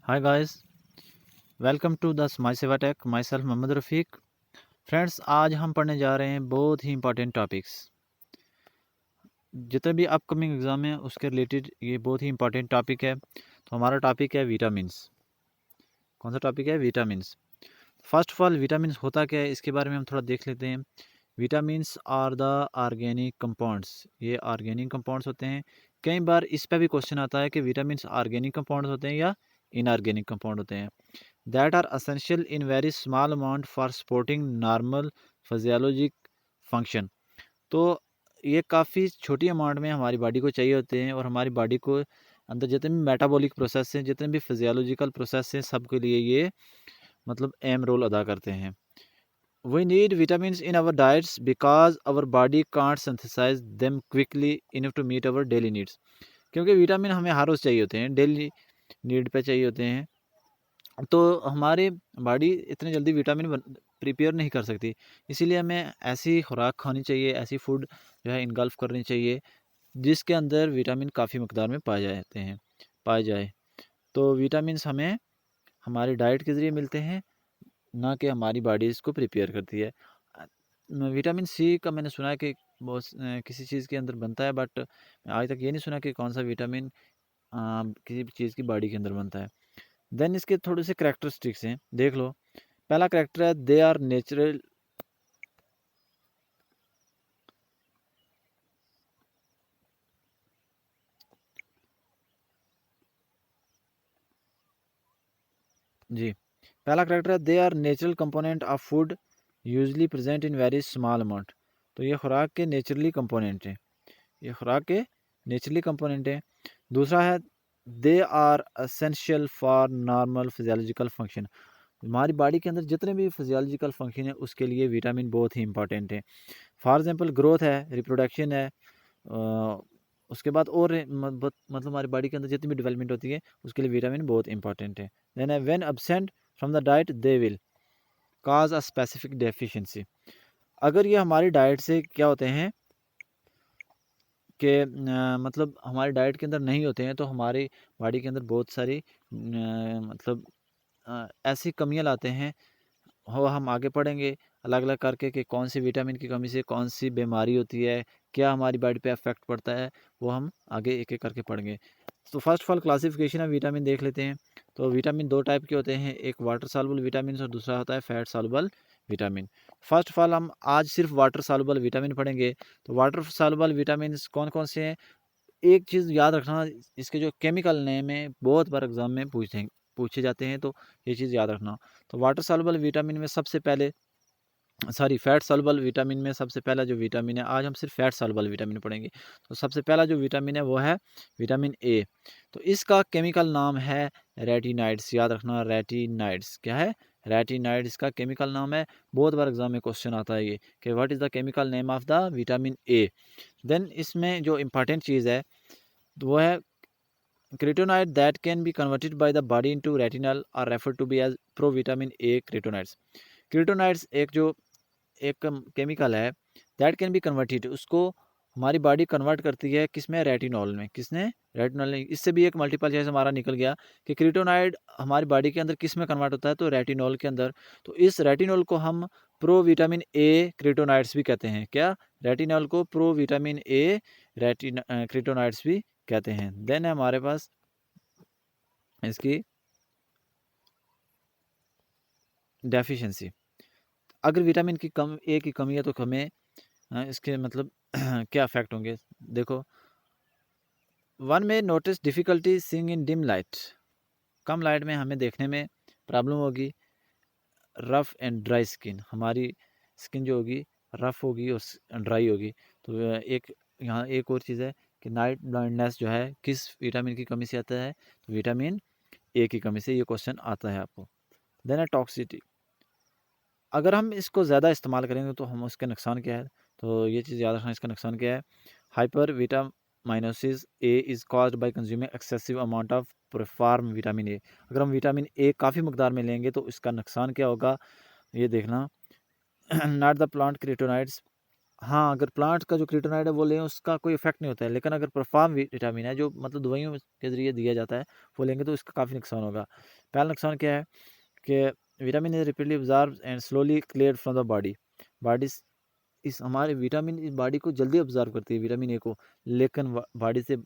Hi guys, welcome to the my Seva tech. Myself Mohammad Rafiq. Friends, आज हम पढ़ने जा रहे हैं बहुत ही इंपॉर्टेंट टॉपिक्स। जितने भी अपकमिंग एग्ज़ाम हैं उसके रिलेटेड ये बहुत ही इंपॉर्टेंट टॉपिक है। तो हमारा टॉपिक है विटामिन्स। कौन सा टॉपिक है? Vitamins. First of all, vitamins होता क्या है इसके बारे में हम थोड़ा देख लेते हैं। Vitamins are the organic compounds. ये ऑर्गेनिक कंपाउंड्स होते हैं। कई बार इस पर भी क्वेश्चन आता है कि विटामिन्स ऑर्गेनिक कंपाउंड्स होते हैं या इनऑर्गेनिक कंपाउंड होते हैं। That are essential in very small amount for supporting normal physiologic function। तो ये काफ़ी छोटी अमाउंट में हमारी बॉडी को चाहिए होते हैं और हमारी बॉडी को अंदर जितने भी मेटाबॉलिक प्रोसेस हैं, जितने भी फिजियोलॉजिकल प्रोसेस हैं, सबके लिए ये मतलब अहम रोल अदा करते हैं। We need vitamins in our diets because our body can't synthesize them quickly enough to meet our daily needs। क्योंकि विटामिन हमें हर रोज़ चाहिए होते हैं, डेली नीड पे चाहिए होते हैं। तो हमारे बॉडी इतने जल्दी विटामिन प्रिपेयर नहीं कर सकती। इसीलिए हमें ऐसी खुराक खानी चाहिए, ऐसी फूड जो है इनगल्फ करनी चाहिए जिसके अंदर विटामिन काफ़ी मकदार में पाए जाए। तो विटामिन्स हमें हमारी डाइट के ज़रिए मिलते हैं, ना कि हमारी बॉडी इसको प्रिपेयर करती है। विटामिन सी का मैंने सुना है कि बहुत किसी चीज़ के अंदर बनता है, बट आज तक ये नहीं सुना कि कौन सा विटामिन किसी भी चीज़ की बॉडी के अंदर बनता है। देन इसके थोड़े से करैक्टरिस्टिक्स हैं, देख लो। पहला करैक्टर है, दे आर नेचुरल। जी, पहला करैक्टर है, they are natural component of food usually present in very small amount. तो ये खुराक के नेचुरली कंपोनेंट हैं, ये खुराक के नेचुरली कंपोनेंट हैं। दूसरा है, they are essential for normal physiological function. हमारी बॉडी के अंदर जितने भी फिजियोलॉजिकल फंक्शन है उसके लिए विटामिन बहुत ही इंपॉर्टेंट है। फॉर एग्जांपल, ग्रोथ है, रिप्रोडक्शन है, उसके बाद और मतलब हमारी बॉडी के अंदर जितनी भी डेवलपमेंट होती है उसके लिए विटामिन बहुत इंपॉर्टेंट है। Then when absent from the diet they will cause a specific deficiency. अगर ये हमारी डाइट से क्या होते हैं कि मतलब हमारी डाइट के अंदर नहीं होते हैं तो हमारी बॉडी के अंदर बहुत सारी मतलब ऐसी कमियां लाते हैं। हो हम आगे पढ़ेंगे अलग अलग करके कि कौन सी विटामिन की कमी से कौन सी बीमारी होती है, क्या हमारी बॉडी पे अफेक्ट पड़ता है, वो हम आगे एक एक करके पढ़ेंगे। तो first of all classification of vitamin देख लेते हैं। तो विटामिन दो टाइप के होते हैं, एक वाटर सॉल्युबल विटामिन और दूसरा होता है fat soluble vitamin. First of all हम आज सिर्फ वाटर सॉल्युबल विटामिन पढ़ेंगे। तो वाटर सॉल्युबल विटामिन कौन कौन से हैं? एक चीज़ याद रखना, इसके जो केमिकल नेम है बहुत बार एग्जाम में पूछे जाते हैं, तो ये चीज़ याद रखना। तो वाटर सॉल्युबल विटामिन में सबसे पहले, सॉरी, फैट सॉल्युबल विटामिन में सबसे पहला जो विटामिन है, आज हम सिर्फ फैट सॉल्युबल विटामिन पढ़ेंगे। तो सबसे पहला जो विटामिन है वो है विटामिन ए। तो इसका केमिकल नाम है रेटिनाइड्स। याद रखना, रेटिनाइड्स क्या है? रेटिनाइड्स का केमिकल नाम है। बहुत बार एग्जाम में क्वेश्चन आता है ये कि what is the chemical name of the vitamin A. Then इसमें जो इंपॉर्टेंट चीज़ है तो वो है carotenoid that can be converted by the body into retinal are refer to be as provitamin A carotenoids. Carotenoids एक केमिकल है, that can be converted, उसको हमारी बॉडी कन्वर्ट करती है किसमें? रेटिनॉल में। किसने? रेटिनॉल ने। इससे भी एक मल्टीपल चॉइस हमारा निकल गया कि क्रिटोनाइड हमारी बॉडी के अंदर किस में कन्वर्ट होता है? तो रेटिनॉल के अंदर। तो इस रेटिनॉल को हम प्रो विटामिन ए क्रिटोनाइड्स भी कहते हैं। क्या? रेटिनॉल को प्रो विटामिन ए क्रिटोनाइड्स भी कहते हैं। देन है हमारे पास इसकी डेफिशिएंसी। अगर विटामिन की कम ए की कमी है तो हमें इसके मतलब क्या इफेक्ट होंगे? देखो, वन में notice difficulty seeing in dim light. Come light में हमें देखने में प्रॉब्लम होगी। रफ़ एंड ड्राई स्किन, हमारी स्किन जो होगी रफ़ होगी और ड्राई होगी। तो एक यहाँ एक और चीज़ है कि नाइट ब्लाइंडनेस जो है किस विटामिन की कमी से आता है? तो विटामिन ए की कमी से। ये क्वेश्चन आता है आपको। देन है टॉक्सिटी। अगर हम इसको ज़्यादा इस्तेमाल करेंगे तो हम उसके नुकसान क्या है? तो ये चीज़ याद रखना, इसका नुकसान क्या है? Hyper vitaminosis A is caused by consuming excessive amount of proform vitamin A. अगर हम विटामिन ए काफ़ी मकदार में लेंगे तो इसका नुकसान क्या होगा? ये देखना। नॉट द प्लांट क्रिटोनाइड्स हाँ, अगर प्लांट का जो क्रिएटिनाइड है वो लें उसका कोई इफेक्ट नहीं होता है, लेकिन अगर परफॉर्म विटामिन है जो मतलब दवाइयों के ज़रिए दिया जाता है वो लेंगे तो इसका काफ़ी नुकसान होगा। पहला नुकसान क्या है कि vitamin is repeatedly absorb and slowly cleared from the body. Body इस हमारे विटामिन इस बॉडी को जल्दी ऑब्जर्व करती है विटामिन ए को, लेकिन बॉडी से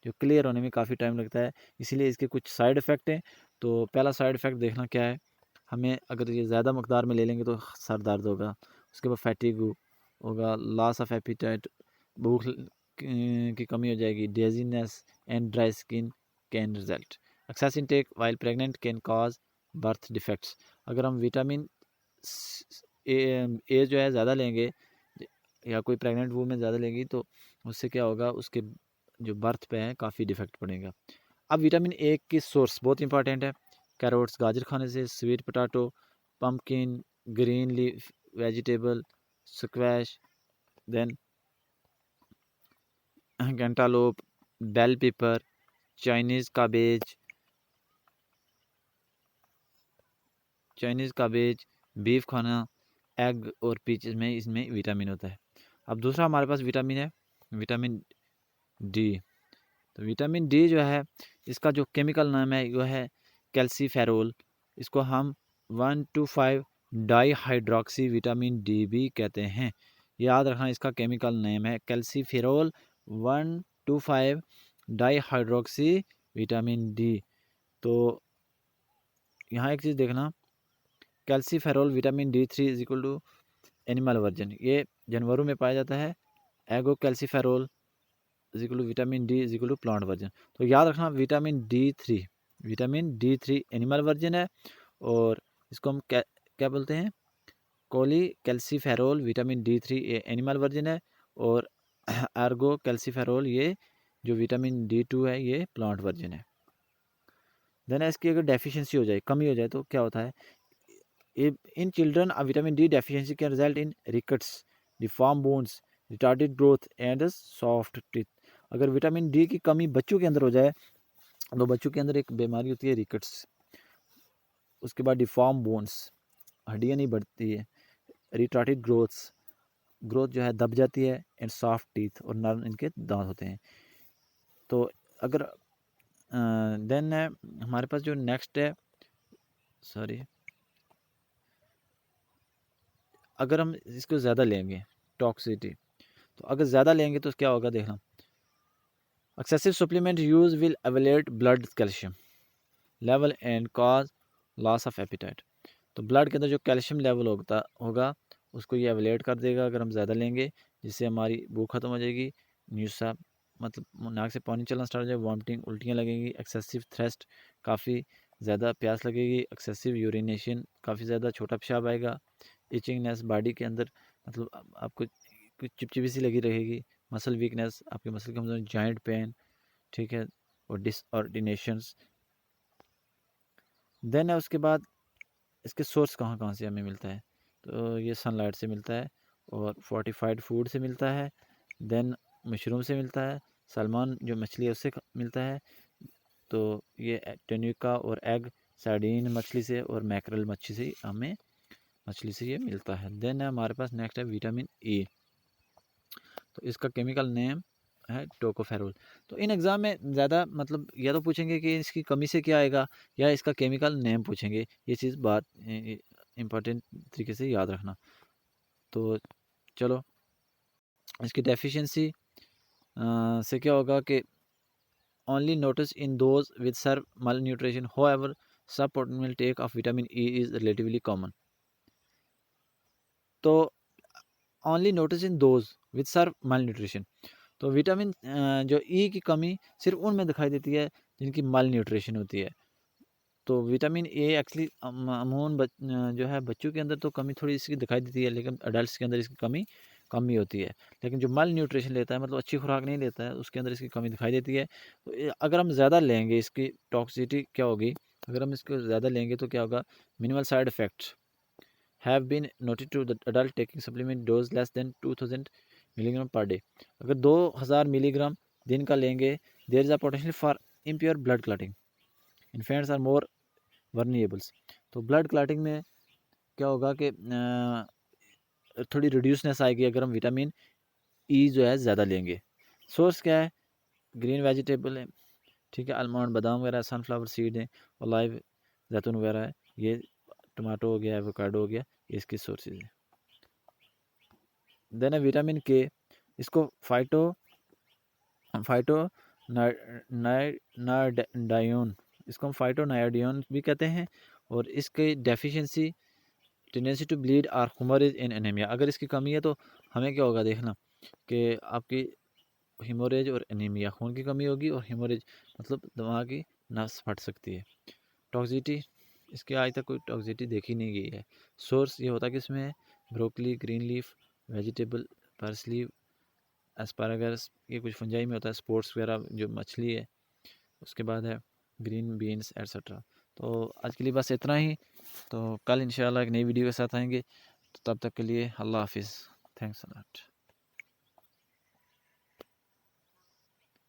जो क्लियर होने में काफ़ी टाइम लगता है, इसीलिए इसके कुछ साइड इफ़ेक्ट हैं। तो पहला साइड इफ़ेक्ट देखना क्या है, हमें अगर ये ज़्यादा मकदार में ले लेंगे तो सर दर्द होगा, उसके बाद फैटिग होगा, लॉस ऑफ एपिटाइट, भूख की कमी हो जाएगी, dizziness and dry skin can result. Excess intake while pregnant can cause birth defects. अगर हम विटामिन ए जो है ज़्यादा लेंगे या कोई प्रेग्नेंट वूमेन ज़्यादा लेंगी तो उससे क्या होगा, उसके जो बर्थ पे है काफ़ी डिफेक्ट पड़ेगा। अब विटामिन ए की सोर्स बहुत इंपॉर्टेंट है। कैरोट्स गाजर खाने से, sweet potato, pumpkin, green leaf vegetable, squash, then cantaloupe, bell pepper, Chinese cabbage, beef खाना, एग और पीचेस में इसमें विटामिन होता है। अब दूसरा हमारे पास विटामिन है विटामिन डी। तो विटामिन डी जो है इसका जो केमिकल नाम है वो है कैल्सीफेरोल। इसको हम 1,2,5 डाई हाइड्रोक्सी विटामिन डी भी कहते हैं। याद रखना इसका केमिकल नेम है calciferol 1,2,5 di hydroxy vitamin D. तो यहाँ एक चीज़ देखना, calciferol vitamin D3 is equal to animal version, ये जानवरों में पाया जाता है। Ergo calciferol is equal to vitamin D is equal to plant version. तो याद रखना vitamin D three animal version है, और इसको हम क्या बोलते हैं, कोली कैल्सीफेरोल विटामिन D3 ये एनिमल वर्जन है, और आर्गो कैल्सीफेरोल ये जो विटामिन D2 है ये प्लांट वर्जन है। देन इसकी अगर डेफिशिएंसी हो जाए, कमी हो जाए तो क्या होता है, in children vitamin D deficiency can result in rickets, deform bones, retarded growth and soft teeth. अगर विटामिन डी की कमी बच्चों के अंदर हो जाए तो बच्चों के अंदर एक बीमारी होती है रिकट्स, उसके बाद डिफॉर्म बोन्स, हड्डियाँ नहीं बढ़ती है, रिटार्डेड ग्रोथ जो है दब जाती है, एंड सॉफ्ट टीथ और नर्म इनके दांत होते हैं। तो अगर देन हमारे पास जो नेक्स्ट है, सॉरी, अगर हम इसको ज़्यादा लेंगे टॉक्सिटी, तो अगर ज़्यादा लेंगे तो क्या होगा देखना, excessive supplement use will evaluate blood calcium level and cause loss of appetite. तो ब्लड के अंदर जो कैल्शियम लेवल होगा उसको ये एवेलेट कर देगा अगर हम ज़्यादा लेंगे, जिससे हमारी भूख खत्म हो जाएगी, न्यूसा मतलब नाक से पानी चलना स्टार्ट हो जाए, वॉमिटिंग उल्टियाँ लगेंगी, एक्सेसिव थ्रस्ट काफ़ी ज़्यादा प्यास लगेगी, एक्सेसिव यूरिनेशन काफ़ी ज़्यादा छोटा पेशाब आएगा, इचिंगनेस बॉडी के अंदर मतलब आपको कुछ चिपचिपी सी लगी रहेगी, मसल वीकनेस, आपके मसल कमजोर, जॉइंट पेन, ठीक है, और डिसऑर्डिनेशंस। देन है उसके बाद इसके सोर्स कहाँ कहाँ से हमें मिलता है, तो ये सनलाइट से मिलता है, और फोर्टिफाइड फूड से मिलता है, देन मशरूम से मिलता है, सलमान जो मछली है उससे मिलता है, तो ये टेनुका और एग, सार्डीन मछली से और मैकरल मछली से ये मिलता है। देन है हमारे पास नेक्स्ट है विटामिन ए। तो इसका केमिकल नेम है टोकोफेरोल। तो इन एग्ज़ाम में ज़्यादा मतलब या तो पूछेंगे कि इसकी कमी से क्या आएगा, या इसका केमिकल नेम पूछेंगे, ये चीज़ बात इम्पोर्टेंट तरीके से याद रखना। तो चलो, इसकी डेफिशिएंसी से क्या होगा कि only notice in those with severe malnutrition, however suboptimal take of vitamin E is relatively common. तो only notice in those with severe malnutrition, तो विटामिन जो ई की कमी सिर्फ उनमें दिखाई देती है जिनकी मल न्यूट्रिशन होती है। तो विटामिन ए एक्चुअली अमूमन जो है बच्चों के अंदर तो कमी थोड़ी इसकी दिखाई देती है, लेकिन अडल्ट के अंदर इसकी कमी कम ही होती है। लेकिन जो मल न्यूट्रिशन लेता है मतलब अच्छी खुराक नहीं लेता है उसके अंदर इसकी कमी दिखाई देती है। तो अगर हम ज़्यादा लेंगे इसकी टॉक्सिसिटी क्या होगी, अगर हम इसको ज़्यादा लेंगे तो क्या होगा, minimal side effects have been noted to the adult taking supplement dose less than 2000 milligram per day. अगर 2000 मिलीग्राम दिन का लेंगे, there is a potential for impure blood clotting, infants are more vulnerables. तो ब्लड क्लॉटिंग में क्या होगा कि थोड़ी रिड्यूसनेस आएगी अगर हम विटामिन ई जो है ज़्यादा लेंगे। सोर्स क्या है? ग्रीन वेजिटेबल है, ठीक है, आलमंड, बादाम वगैरह, सनफ्लावर सीड है, ऑलिव, जैतून वगैरह है, ये टमाटो हो गया, एवोकाडो हो गया, ये इसकी सोर्सेज है। देन है विटामिन के, इसको फाइटो नाइडायोन, इसको हम फाइटोनाइडियन भी कहते हैं। और इसकी deficiency tendency to bleed or haemorrhage in anaemia, अगर इसकी कमी है तो हमें क्या होगा देखना कि आपकी हीमोरेज और एनीमिया, खून की कमी होगी, और हीमोरेज मतलब दिमाग की नस फट सकती है। टॉक्सिटी, इसके आज तक कोई टॉक्सिटी देखी नहीं गई है। सोर्स ये होता है कि इसमें broccoli, green leaf vegetable, parsley, asparagus, ये कुछ फंजाई में होता है, स्पोर्ट्स वगैरह जो मछली है, उसके बाद है ग्रीन बीन्स एट्सट्रा। तो आज के लिए बस इतना ही, तो कल इंशाल्लाह एक नई वीडियो के साथ आएंगे। तो तब तक के लिए अल्लाह हाफिज़, थैंक्स अ लॉट।